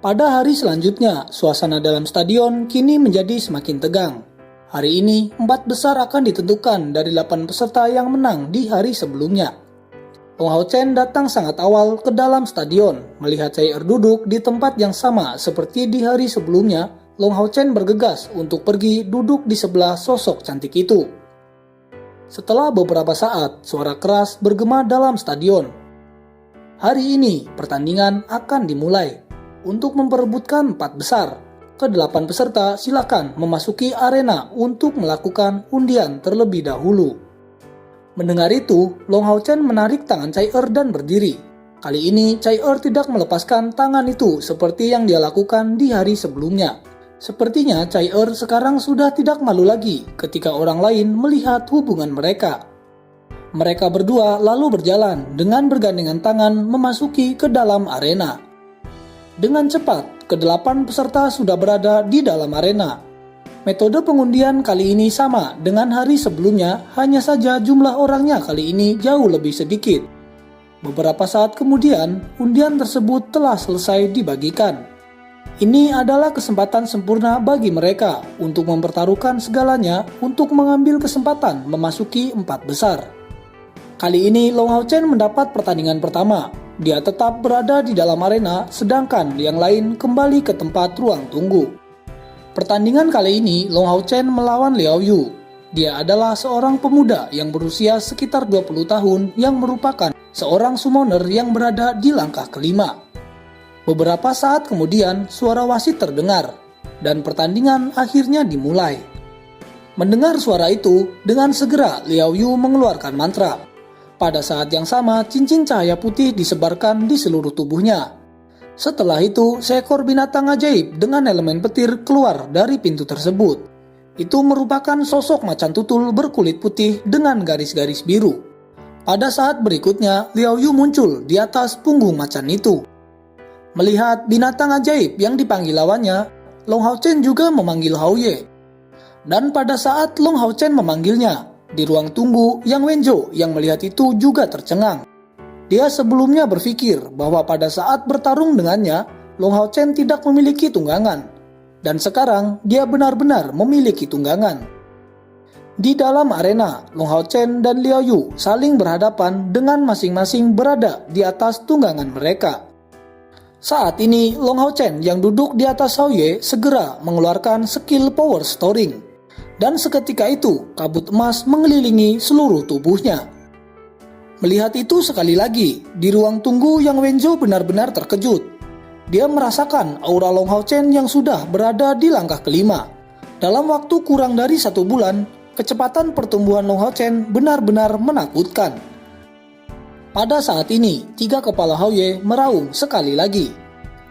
Pada hari selanjutnya, suasana dalam stadion kini menjadi semakin tegang. Hari ini, 4 besar akan ditentukan dari 8 peserta yang menang di hari sebelumnya. Long Hao Chen datang sangat awal ke dalam stadion. Melihat Chai duduk di tempat yang sama seperti di hari sebelumnya, Long Hao Chen bergegas untuk pergi duduk di sebelah sosok cantik itu. Setelah beberapa saat, suara keras bergema dalam stadion. Hari ini, pertandingan akan dimulai. Untuk memperebutkan 4 besar, ke-8 peserta silakan memasuki arena untuk melakukan undian terlebih dahulu. Mendengar itu, Long Hao Chen menarik tangan Chai dan berdiri. Kali ini, Chai tidak melepaskan tangan itu seperti yang dia lakukan di hari sebelumnya. Sepertinya Chai sekarang sudah tidak malu lagi ketika orang lain melihat hubungan mereka. Mereka berdua lalu berjalan dengan bergandengan tangan memasuki ke dalam arena. Dengan cepat, ke-8 peserta sudah berada di dalam arena. Metode pengundian kali ini sama dengan hari sebelumnya, hanya saja jumlah orangnya kali ini jauh lebih sedikit. Beberapa saat kemudian, undian tersebut telah selesai dibagikan. Ini adalah kesempatan sempurna bagi mereka untuk mempertaruhkan segalanya untuk mengambil kesempatan memasuki 4 besar. Kali ini Long Hao Chen mendapat pertandingan pertama. Dia tetap berada di dalam arena, sedangkan yang lain kembali ke tempat ruang tunggu. Pertandingan kali ini Long Hao Chen melawan Liao Yu. Dia adalah seorang pemuda yang berusia sekitar 20 tahun yang merupakan seorang summoner yang berada di langkah kelima. Beberapa saat kemudian suara wasit terdengar dan pertandingan akhirnya dimulai. Mendengar suara itu, dengan segera Liao Yu mengeluarkan mantra. Pada saat yang sama, cincin cahaya putih disebarkan di seluruh tubuhnya. Setelah itu, seekor binatang ajaib dengan elemen petir keluar dari pintu tersebut. Itu merupakan sosok macan tutul berkulit putih dengan garis-garis biru. Pada saat berikutnya, Liao Yu muncul di atas punggung macan itu. Melihat binatang ajaib yang dipanggil lawannya, Long Hao Chen juga memanggil Hao Ye. Dan pada saat Long Hao Chen memanggilnya, di ruang tunggu, Yang Wenjo yang melihat itu juga tercengang. Dia sebelumnya berpikir bahwa pada saat bertarung dengannya, Long Hao Chen tidak memiliki tunggangan. Dan sekarang dia benar-benar memiliki tunggangan. Di dalam arena, Long Hao Chen dan Liao Yu saling berhadapan dengan masing-masing berada di atas tunggangan mereka. Saat ini, Long Hao Chen yang duduk di atas Hao Ye segera mengeluarkan skill power storing. Dan seketika itu, kabut emas mengelilingi seluruh tubuhnya. Melihat itu sekali lagi, di ruang tunggu Yang Wenjo benar-benar terkejut. Dia merasakan aura Long Hao Chen yang sudah berada di langkah kelima. Dalam waktu kurang dari 1 bulan, kecepatan pertumbuhan Long Hao Chen benar-benar menakutkan. Pada saat ini, 3 kepala Hao Ye meraung sekali lagi.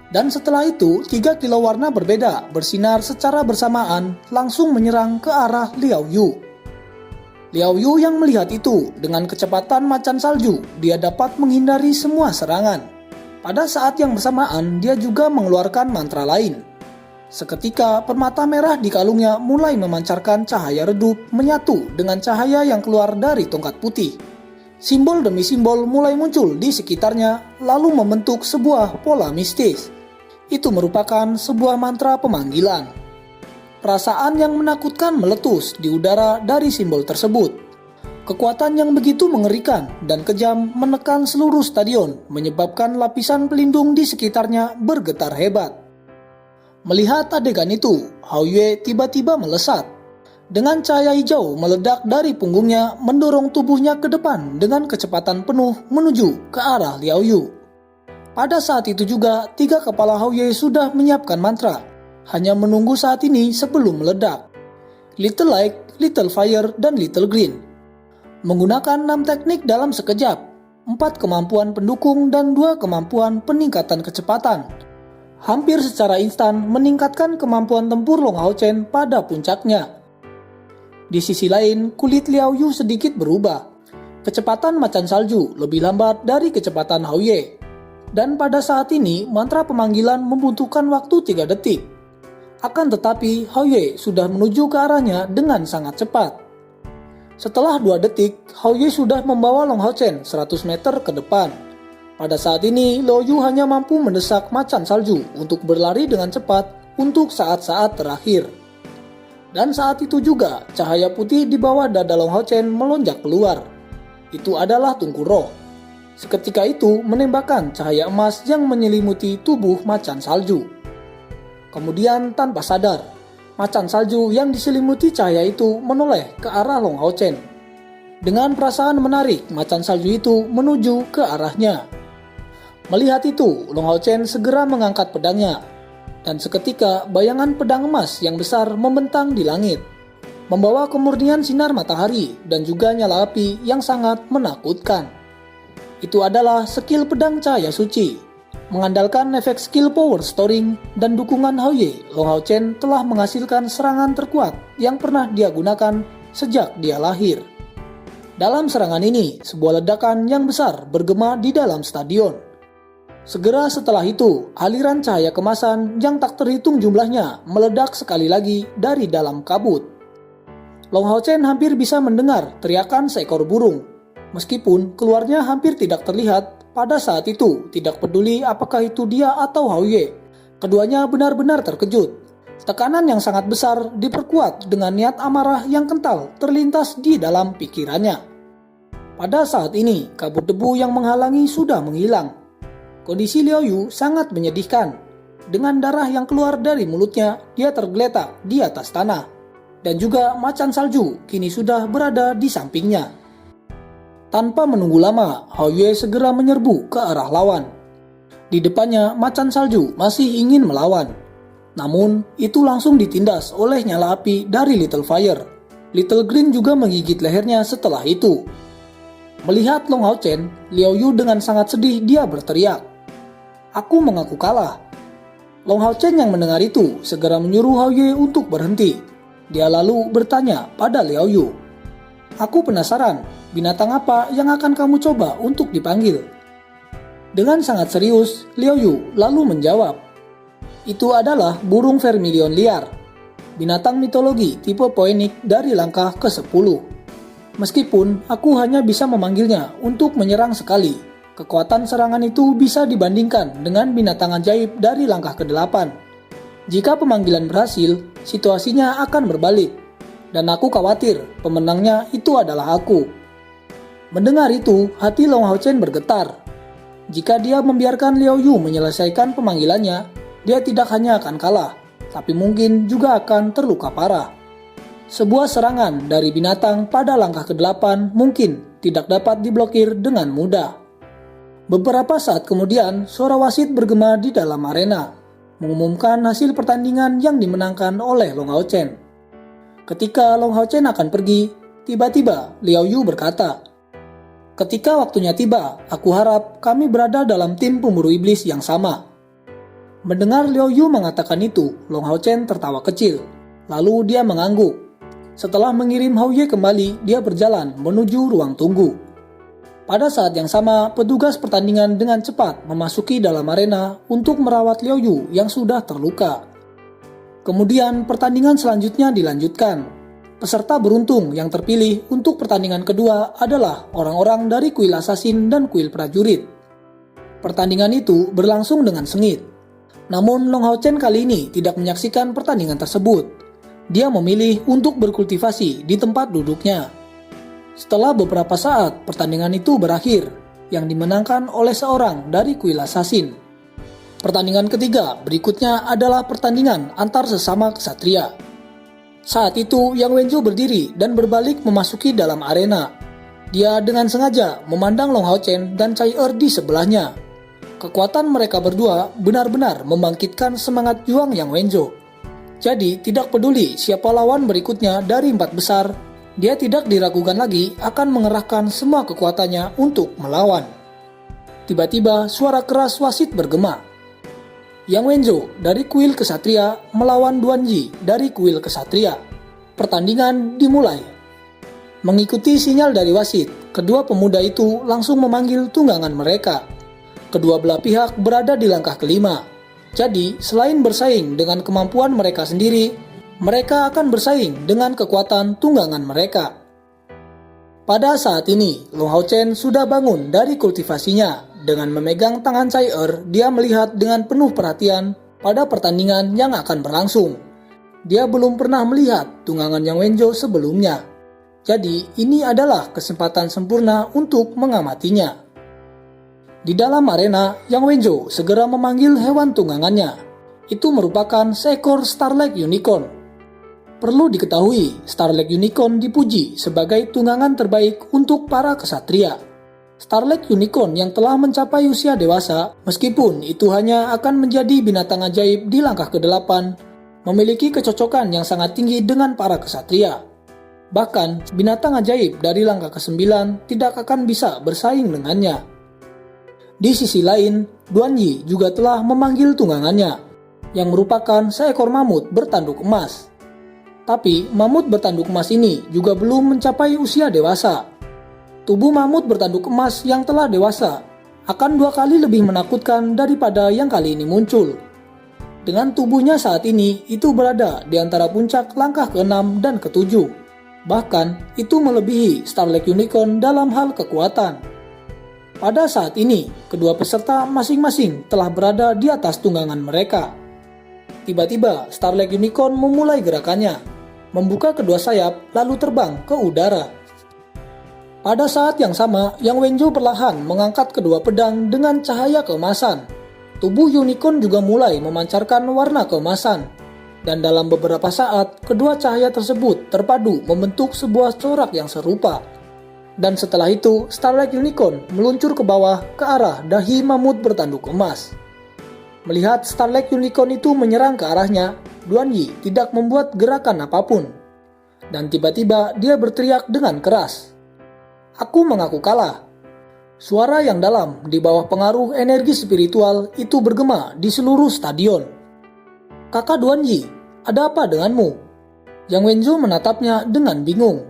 Dan setelah itu, 3 kilau warna berbeda bersinar secara bersamaan langsung menyerang ke arah Liao Yu. Liao Yu yang melihat itu, dengan kecepatan macan salju, dia dapat menghindari semua serangan. Pada saat yang bersamaan, dia juga mengeluarkan mantra lain. Seketika, permata merah di kalungnya mulai memancarkan cahaya redup menyatu dengan cahaya yang keluar dari tongkat putih. Simbol demi simbol mulai muncul di sekitarnya, lalu membentuk sebuah pola mistis. Itu merupakan sebuah mantra pemanggilan. Perasaan yang menakutkan meletus di udara dari simbol tersebut. Kekuatan yang begitu mengerikan dan kejam menekan seluruh stadion, menyebabkan lapisan pelindung di sekitarnya bergetar hebat. Melihat adegan itu, Hao Ye tiba-tiba melesat. Dengan cahaya hijau meledak dari punggungnya, mendorong tubuhnya ke depan dengan kecepatan penuh menuju ke arah Liao Yu. Pada saat itu juga, 3 kepala Hao Ye sudah menyiapkan mantra, hanya menunggu saat ini sebelum meledak. Little Light, Little Fire, dan Little Green. Menggunakan 6 teknik dalam sekejap, 4 kemampuan pendukung dan 2 kemampuan peningkatan kecepatan. Hampir secara instan meningkatkan kemampuan tempur Long Hao Chen pada puncaknya. Di sisi lain, kulit Liao Yu sedikit berubah. Kecepatan macan salju lebih lambat dari kecepatan Hao Ye. Dan pada saat ini, mantra pemanggilan membutuhkan waktu 3 detik. Akan tetapi, Hao Ye sudah menuju ke arahnya dengan sangat cepat. Setelah 2 detik, Hao Ye sudah membawa Long Hao Chen 100 meter ke depan. Pada saat ini, Liao Yu hanya mampu mendesak macan salju untuk berlari dengan cepat untuk saat-saat terakhir. Dan saat itu juga, cahaya putih di bawah dada Long Hao Chen melonjak keluar. Itu adalah Tungku Roh. Seketika itu menembakkan cahaya emas yang menyelimuti tubuh macan salju. Kemudian tanpa sadar, macan salju yang diselimuti cahaya itu menoleh ke arah Long Hao Chen. Dengan perasaan menarik, macan salju itu menuju ke arahnya. Melihat itu, Long Hao Chen segera mengangkat pedangnya. Dan seketika bayangan pedang emas yang besar membentang di langit, membawa kemurnian sinar matahari dan juga nyala api yang sangat menakutkan. Itu adalah skill pedang cahaya suci. Mengandalkan efek skill power storing dan dukungan Hao Ye, Long Hao Chen telah menghasilkan serangan terkuat yang pernah dia gunakan sejak dia lahir. Dalam serangan ini, sebuah ledakan yang besar bergema di dalam stadion. Segera setelah itu, aliran cahaya kemasan yang tak terhitung jumlahnya meledak sekali lagi dari dalam kabut. Long Hao Chen hampir bisa mendengar teriakan seekor burung. Meskipun keluarnya hampir tidak terlihat, pada saat itu tidak peduli apakah itu dia atau Hao Ye. Keduanya benar-benar terkejut. Tekanan yang sangat besar diperkuat dengan niat amarah yang kental terlintas di dalam pikirannya. Pada saat ini, kabut debu yang menghalangi sudah menghilang. Kondisi Liao Yu sangat menyedihkan. Dengan darah yang keluar dari mulutnya, dia tergeletak di atas tanah. Dan juga macan salju kini sudah berada di sampingnya. Tanpa menunggu lama, Hao Ye segera menyerbu ke arah lawan. Di depannya, macan salju masih ingin melawan. Namun, itu langsung ditindas oleh nyala api dari Little Fire. Little Green juga menggigit lehernya setelah itu. Melihat Long Hao Chen, Liao Yu dengan sangat sedih dia berteriak, "Aku mengaku kalah." Long Hao Chen yang mendengar itu segera menyuruh Hao Ye untuk berhenti. Dia lalu bertanya pada Liao Yu, "Aku penasaran, binatang apa yang akan kamu coba untuk dipanggil?" Dengan sangat serius, Liao Yu lalu menjawab, "Itu adalah burung vermilion liar, binatang mitologi tipe poenik dari langkah ke-10. Meskipun aku hanya bisa memanggilnya untuk menyerang sekali, kekuatan serangan itu bisa dibandingkan dengan binatang ajaib dari langkah ke-8. Jika pemanggilan berhasil, situasinya akan berbalik. Dan aku khawatir pemenangnya itu adalah aku." Mendengar itu, hati Long Hao Chen bergetar. Jika dia membiarkan Liao Yu menyelesaikan pemanggilannya, dia tidak hanya akan kalah, tapi mungkin juga akan terluka parah. Sebuah serangan dari binatang pada langkah ke-8 mungkin tidak dapat diblokir dengan mudah. Beberapa saat kemudian, suara wasit bergema di dalam arena, mengumumkan hasil pertandingan yang dimenangkan oleh Long Hao Chen. Ketika Long Hao Chen akan pergi, tiba-tiba Liao Yu berkata, "Ketika waktunya tiba, aku harap kami berada dalam tim pemburu iblis yang sama." Mendengar Liao Yu mengatakan itu, Long Hao Chen tertawa kecil. Lalu dia mengangguk. Setelah mengirim Hao Ye kembali, dia berjalan menuju ruang tunggu. Pada saat yang sama, petugas pertandingan dengan cepat memasuki dalam arena untuk merawat Liao Yu yang sudah terluka. Kemudian pertandingan selanjutnya dilanjutkan. Peserta beruntung yang terpilih untuk pertandingan kedua adalah orang-orang dari kuil assassin dan kuil prajurit. Pertandingan itu berlangsung dengan sengit. Namun Long Hao Chen kali ini tidak menyaksikan pertandingan tersebut. Dia memilih untuk berkultivasi di tempat duduknya. Setelah beberapa saat, pertandingan itu berakhir, yang dimenangkan oleh seorang dari kuil assassin. Pertandingan ketiga berikutnya adalah pertandingan antar sesama ksatria. Saat itu, Yang Wenju berdiri dan berbalik memasuki dalam arena. Dia dengan sengaja memandang Long Hao Chen dan Cai Er di sebelahnya. Kekuatan mereka berdua benar-benar membangkitkan semangat juang Yang Wenju. Jadi, tidak peduli siapa lawan berikutnya dari 4 besar, dia tidak diragukan lagi akan mengerahkan semua kekuatannya untuk melawan. Tiba-tiba suara keras wasit bergema. Yang Wenju dari kuil kesatria melawan Duanji dari kuil kesatria. Pertandingan dimulai. Mengikuti sinyal dari wasit, kedua pemuda itu langsung memanggil tunggangan mereka. Kedua belah pihak berada di langkah kelima. Jadi, selain bersaing dengan kemampuan mereka sendiri, mereka akan bersaing dengan kekuatan tunggangan mereka. Pada saat ini, Long Hao Chen sudah bangun dari kultivasinya Dengan memegang tangan Chai-Er, dia melihat dengan penuh perhatian pada pertandingan yang akan berlangsung. Dia belum pernah melihat tunggangan Yang Wenjo sebelumnya. Jadi, ini adalah kesempatan sempurna untuk mengamatinya. Di dalam arena, Yang Wenjo segera memanggil hewan tunggangannya. Itu merupakan seekor Starlight Unicorn. Perlu diketahui, Starlight Unicorn dipuji sebagai tunggangan terbaik untuk para kesatria. Starlight Unicorn yang telah mencapai usia dewasa, meskipun itu hanya akan menjadi binatang ajaib di langkah ke-8, memiliki kecocokan yang sangat tinggi dengan para kesatria. Bahkan, binatang ajaib dari langkah ke-9 tidak akan bisa bersaing dengannya. Di sisi lain, Duan Yi juga telah memanggil tunggangannya, yang merupakan seekor mamut bertanduk emas. Tapi, mamut bertanduk emas ini juga belum mencapai usia dewasa. Tubuh mamut bertanduk emas yang telah dewasa akan 2 kali lebih menakutkan daripada yang kali ini muncul. Dengan tubuhnya saat ini, itu berada di antara puncak langkah ke-6 dan ke-7. Bahkan, itu melebihi Starlight Unicorn dalam hal kekuatan. Pada saat ini, kedua peserta masing-masing telah berada di atas tunggangan mereka. Tiba-tiba, Starlight Unicorn memulai gerakannya, membuka kedua sayap lalu terbang ke udara. Pada saat yang sama, Yang Wenjo perlahan mengangkat kedua pedang dengan cahaya keemasan. Tubuh unicorn juga mulai memancarkan warna keemasan. Dan dalam beberapa saat, kedua cahaya tersebut terpadu membentuk sebuah corak yang serupa. Dan setelah itu, Starlight Unicorn meluncur ke bawah ke arah dahi mamut bertanduk emas. Melihat Starlight Unicorn itu menyerang ke arahnya, Duan Yi tidak membuat gerakan apapun. Dan tiba-tiba dia berteriak dengan keras, "Aku mengaku kalah." Suara yang dalam di bawah pengaruh energi spiritual itu bergema di seluruh stadion. "Kakak Duan Yi, ada apa denganmu?" Yang Wenjo menatapnya dengan bingung.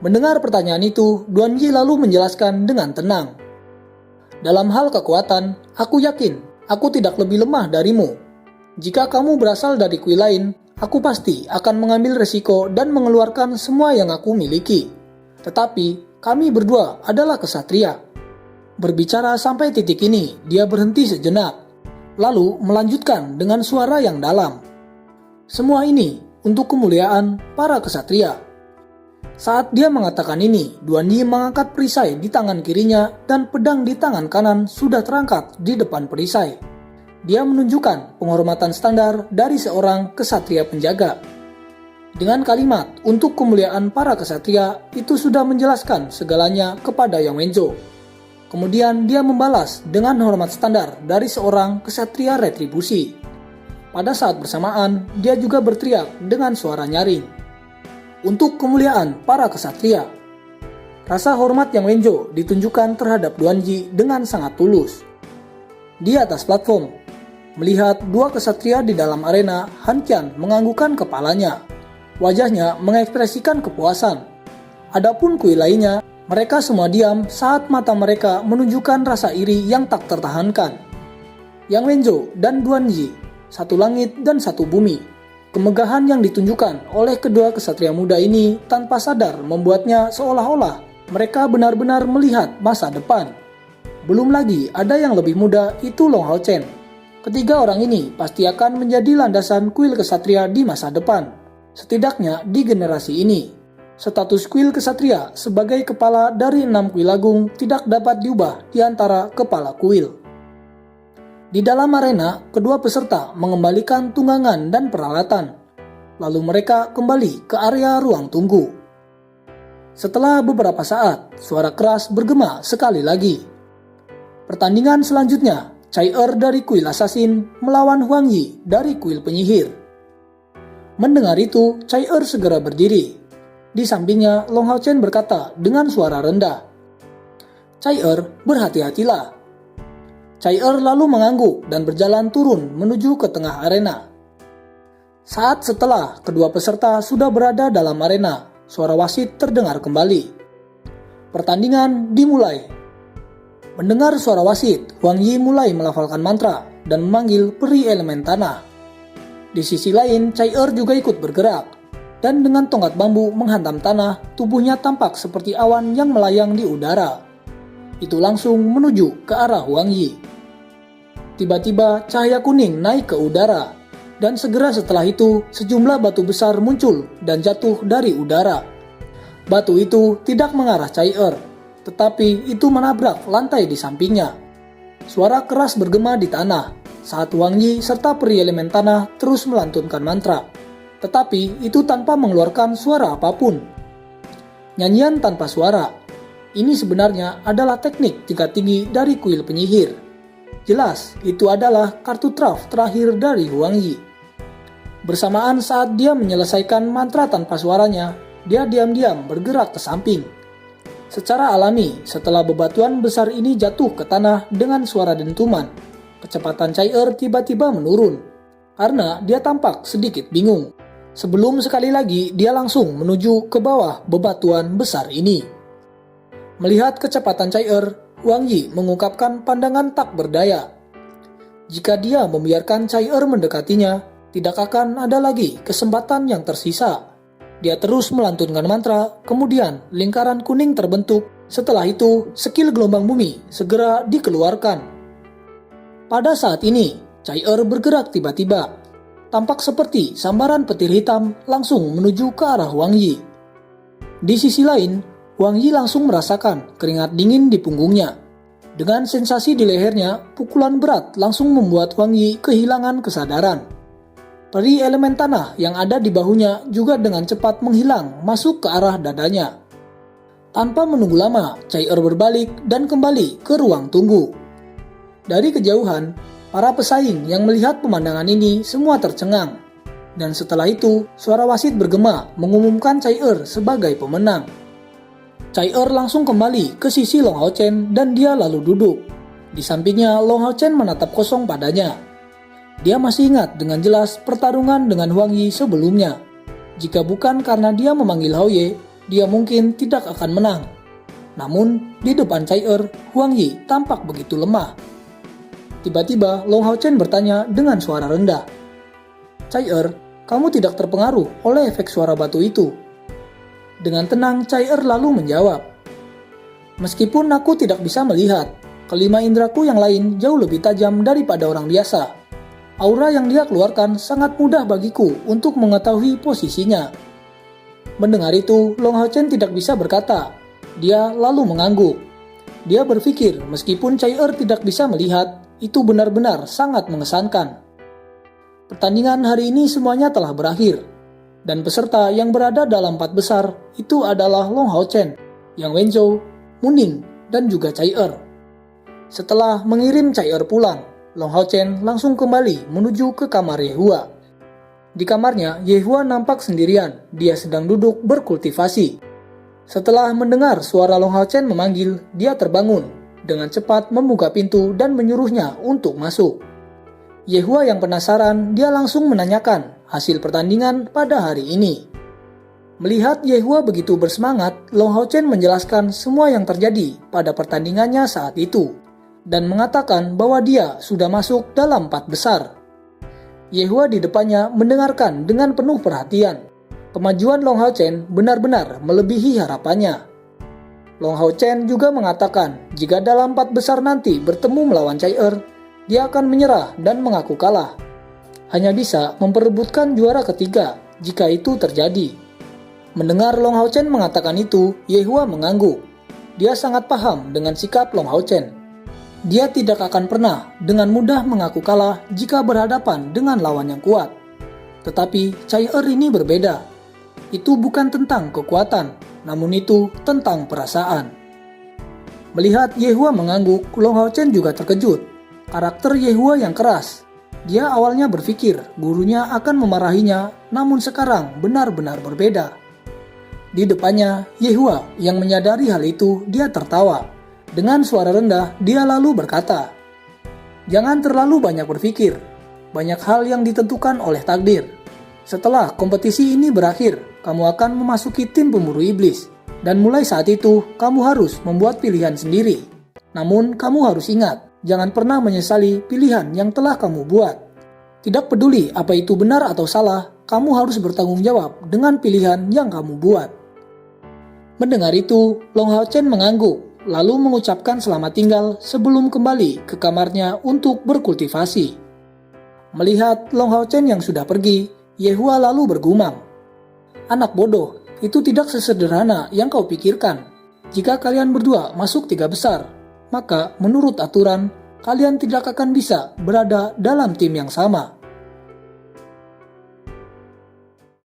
Mendengar pertanyaan itu, Duan Yi lalu menjelaskan dengan tenang. "Dalam hal kekuatan, aku yakin aku tidak lebih lemah darimu. Jika kamu berasal dari kuil lain, aku pasti akan mengambil resiko dan mengeluarkan semua yang aku miliki. Tetapi, kami berdua adalah kesatria." Berbicara sampai titik ini, dia berhenti sejenak, lalu melanjutkan dengan suara yang dalam. "Semua ini untuk kemuliaan para kesatria." Saat dia mengatakan ini, Duan Yi mengangkat perisai di tangan kirinya dan pedang di tangan kanan sudah terangkat di depan perisai. Dia menunjukkan penghormatan standar dari seorang kesatria penjaga. Dengan kalimat untuk kemuliaan para kesatria, itu sudah menjelaskan segalanya kepada Yang Wenjo. Kemudian dia membalas dengan hormat standar dari seorang kesatria retribusi. Pada saat bersamaan, dia juga berteriak dengan suara nyaring, "Untuk kemuliaan para kesatria." Rasa hormat Yang Wenjo ditunjukkan terhadap Duan Yi dengan sangat tulus. Di atas platform, melihat 2 kesatria di dalam arena, Han Qian menganggukkan kepalanya. Wajahnya mengekspresikan kepuasan. Adapun kuil lainnya, mereka semua diam saat mata mereka menunjukkan rasa iri yang tak tertahankan. Yang Wenjo dan Duan Yi, satu langit dan satu bumi. Kemegahan yang ditunjukkan oleh kedua kesatria muda ini tanpa sadar membuatnya seolah-olah mereka benar-benar melihat masa depan. Belum lagi ada yang lebih muda, itu Long Hao Chen. Ketiga orang ini pasti akan menjadi landasan kuil kesatria di masa depan. Setidaknya di generasi ini, status kuil kesatria sebagai kepala dari 6 kuil agung tidak dapat diubah di antara kepala kuil. Di dalam arena, kedua peserta mengembalikan tunggangan dan peralatan. Lalu mereka kembali ke area ruang tunggu. Setelah beberapa saat, suara keras bergema sekali lagi. Pertandingan selanjutnya, Chai-Er dari kuil assassin melawan Huang Yi dari kuil penyihir. Mendengar itu, Chai-Er segera berdiri. Di sampingnya, Long Hao Chen berkata dengan suara rendah, "Chai-Er, berhati-hatilah." Chai-Er lalu mengangguk dan berjalan turun menuju ke tengah arena. Saat setelah kedua peserta sudah berada dalam arena, suara wasit terdengar kembali. Pertandingan dimulai. Mendengar suara wasit, Huang Yi mulai melafalkan mantra dan memanggil peri elemen tanah. Di sisi lain, Chai-Er juga ikut bergerak, dan dengan tongkat bambu menghantam tanah, tubuhnya tampak seperti awan yang melayang di udara. itu langsung menuju ke arah Huang Yi. Tiba-tiba cahaya kuning naik ke udara, dan segera setelah itu sejumlah batu besar muncul dan jatuh dari udara. Batu itu tidak mengarah Cai Er, tetapi itu menabrak lantai di sampingnya. Suara keras bergema di tanah saat Huang Yi serta peri elemen tanah terus melantunkan mantra, tetapi itu tanpa mengeluarkan suara apapun. Nyanyian tanpa suara, ini sebenarnya adalah teknik tingkat tinggi dari kuil penyihir. Jelas, itu adalah kartu truf terakhir dari Huang Yi. Bersamaan saat dia menyelesaikan mantra tanpa suaranya, dia diam-diam bergerak ke samping. Secara alami, setelah bebatuan besar ini jatuh ke tanah dengan suara dentuman, kecepatan Cai Er tiba-tiba menurun, karena dia tampak sedikit bingung. Sebelum sekali lagi dia langsung menuju ke bawah bebatuan besar ini. Melihat kecepatan Cai Er, Huang Yi mengungkapkan pandangan tak berdaya. Jika dia membiarkan Cai Er mendekatinya, tidak akan ada lagi kesempatan yang tersisa. Dia terus melantunkan mantra, kemudian lingkaran kuning terbentuk. Setelah itu, skill gelombang bumi segera dikeluarkan. Pada saat ini, Cai Er bergerak tiba-tiba. Tampak seperti sambaran petir hitam langsung menuju ke arah Huang Yi. Di sisi lain, Huang Yi langsung merasakan keringat dingin di punggungnya. Dengan sensasi di lehernya, pukulan berat langsung membuat Huang Yi kehilangan kesadaran. Peri elemen tanah yang ada di bahunya juga dengan cepat menghilang masuk ke arah dadanya. Tanpa menunggu lama, Cai Er berbalik dan kembali ke ruang tunggu. Dari kejauhan, para pesaing yang melihat pemandangan ini semua tercengang. Dan setelah itu, suara wasit bergema mengumumkan Cai Er sebagai pemenang. Cai Er langsung kembali ke sisi Long Hao Chen dan dia lalu duduk. Di sampingnya, Long Hao Chen menatap kosong padanya. Dia masih ingat dengan jelas pertarungan dengan Huang Yi sebelumnya. Jika bukan karena dia memanggil Hao Ye, dia mungkin tidak akan menang. Namun, di depan Cai Er, Huang Yi tampak begitu lemah. Tiba-tiba, Long Hao Chen bertanya dengan suara rendah. "Cai Er, kamu tidak terpengaruh oleh efek suara batu itu?" Dengan tenang, Cai Er lalu menjawab, "Meskipun aku tidak bisa melihat, kelima indraku yang lain jauh lebih tajam daripada orang biasa. Aura yang dia keluarkan sangat mudah bagiku untuk mengetahui posisinya." Mendengar itu, Long Hao Chen tidak bisa berkata. Dia lalu mengangguk. Dia berpikir meskipun Cai Er tidak bisa melihat, itu benar-benar sangat mengesankan. Pertandingan hari ini semuanya telah berakhir. Dan peserta yang berada dalam 4 besar itu adalah Long Hao Chen, Yang Wenzhou, Muning, dan juga Cai Er. Setelah mengirim Cai Er pulang, Long Hao Chen langsung kembali menuju ke kamar Yehua. Di kamarnya, Yehua nampak sendirian, dia sedang duduk berkultivasi. Setelah mendengar suara Long Hao Chen memanggil, dia terbangun, dengan cepat membuka pintu dan menyuruhnya untuk masuk. Yehua yang penasaran, dia langsung menanyakan hasil pertandingan pada hari ini. Melihat Yehua begitu bersemangat, Long Hao Chen menjelaskan semua yang terjadi pada pertandingannya saat itu, dan mengatakan bahwa dia sudah masuk dalam 4 besar. Yehua di depannya mendengarkan dengan penuh perhatian. Kemajuan Long Hao Chen benar-benar melebihi harapannya. Long Hao Chen juga mengatakan jika dalam 4 besar nanti bertemu melawan Cai Er, dia akan menyerah dan mengaku kalah. Hanya bisa memperebutkan juara ketiga jika itu terjadi. Mendengar Long Hao Chen mengatakan itu, Yehua mengangguk. Dia sangat paham dengan sikap Long Hao Chen. Dia tidak akan pernah dengan mudah mengaku kalah jika berhadapan dengan lawan yang kuat. Tetapi Cai Er ini berbeda. Itu bukan tentang kekuatan, namun itu tentang perasaan. Melihat Yehua mengangguk, Long Hao Chen juga terkejut. Karakter Yehua yang keras. Dia awalnya berpikir gurunya akan memarahinya, namun sekarang benar-benar berbeda. Di depannya, Yehua yang menyadari hal itu, dia tertawa. Dengan suara rendah, dia lalu berkata, "Jangan terlalu banyak berpikir. Banyak hal yang ditentukan oleh takdir. Setelah kompetisi ini berakhir, kamu akan memasuki tim pemburu iblis. Dan mulai saat itu, kamu harus membuat pilihan sendiri. Namun, kamu harus ingat, jangan pernah menyesali pilihan yang telah kamu buat. Tidak peduli apa itu benar atau salah, kamu harus bertanggung jawab dengan pilihan yang kamu buat." Mendengar itu, Long Hao Chen mengangguk. lalu mengucapkan selamat tinggal sebelum kembali ke kamarnya untuk berkultivasi. Melihat Long Hao Chen yang sudah pergi, Yehua lalu bergumam, "Anak bodoh, itu tidak sesederhana yang kau pikirkan. Jika kalian berdua masuk 3 besar, maka menurut aturan, kalian tidak akan bisa berada dalam tim yang sama.